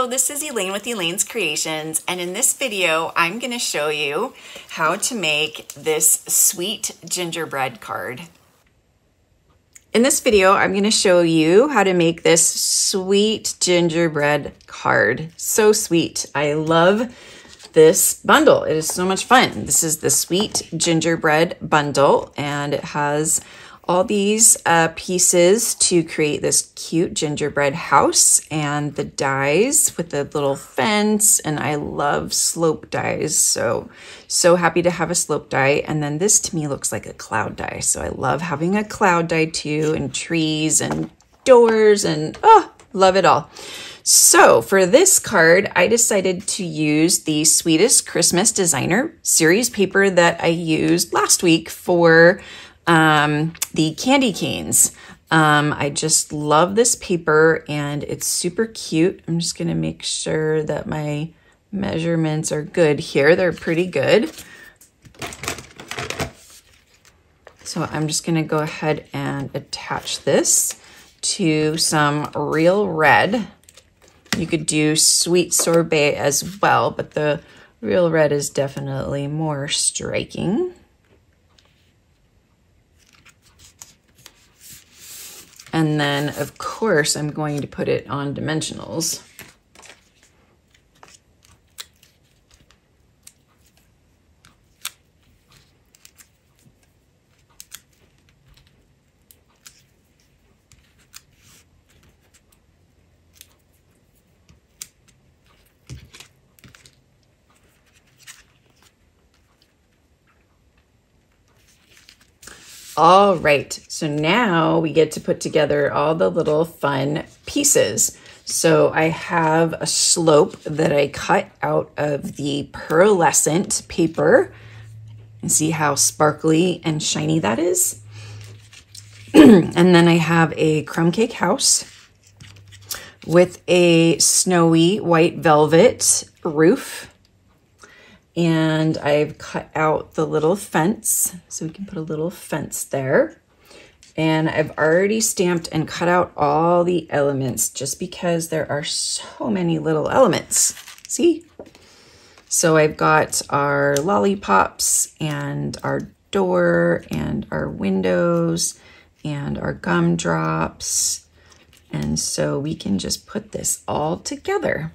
Hello, this is Elaine with Elaine's Creations, and in this video I'm going to show you how to make this sweet gingerbread card. In this video I'm going to show you how to make this sweet gingerbread card. So sweet. I love this bundle. It is so much fun. This is the Sweet Gingerbread bundle, and it has all these pieces to create this cute gingerbread house, and the dies with the little fence, and I love slope dies, so happy to have a slope die. And then this to me looks like a cloud die, so I love having a cloud die too, and trees and doors, and oh, love it all. So for this card, I decided to use the Sweetest Christmas Designer series paper that I used last week for the candy canes. I just love this paper and it's super cute. I'm just gonna make sure that my measurements are good here. They're pretty good. So I'm just gonna go ahead and attach this to some real red. You could do sweet sorbet as well, but the real red is definitely more striking. And then, of course, I'm going to put it on dimensionals. All right, so now we get to put together all the little fun pieces. So I have a slope that I cut out of the pearlescent paper. And see how sparkly and shiny that is? And then I have a crumb cake house with a snowy white velvet roof. And I've cut out the little fence, so we can put a little fence there. And I've already stamped and cut out all the elements just because there are so many little elements. See? So I've got our lollipops and our door and our windows and our gumdrops. And so we can just put this all together.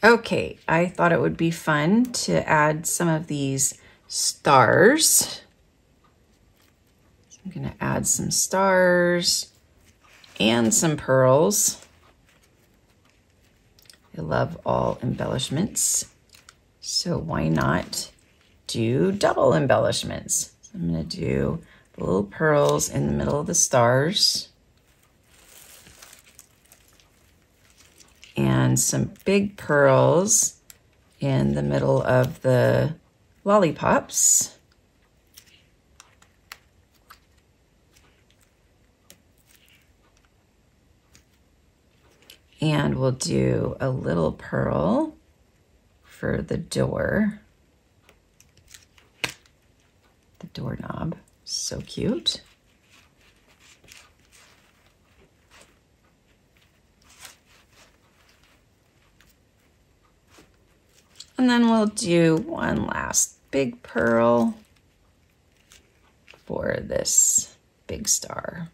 Okay, I thought it would be fun to add some of these stars. So I'm gonna add some stars and some pearls. I love all embellishments, so why not do double embellishments? So I'm gonna do the little pearls in the middle of the stars. And some big pearls in the middle of the lollipops. And we'll do a little pearl for the door. The doorknob, so cute. And then we'll do one last big pearl for this big star.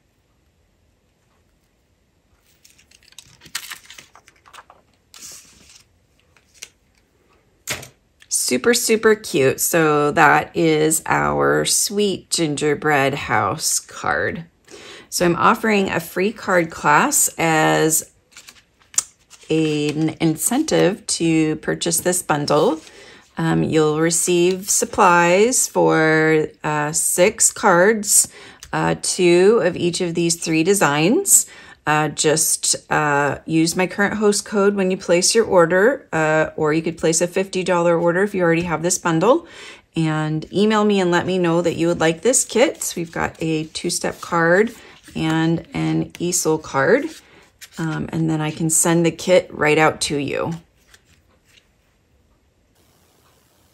Super, super cute. So that is our Sweet Gingerbread House card. So I'm offering a free card class as an incentive to purchase this bundle. You'll receive supplies for 6 cards, 2 of each of these 3 designs. Just use my current host code when you place your order, or you could place a $50 order if you already have this bundle, and email me and let me know that you would like this kit. So we've got a 2-step card and an easel card, and then I can send the kit right out to you.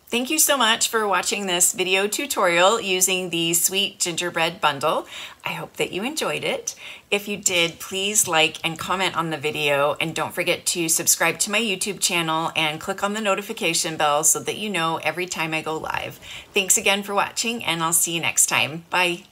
Thank you so much for watching this video tutorial using the Sweet Gingerbread bundle. I hope that you enjoyed it. If you did, please like and comment on the video, and don't forget to subscribe to my YouTube channel and click on the notification bell so that you know every time I go live. Thanks again for watching, and I'll see you next time. Bye.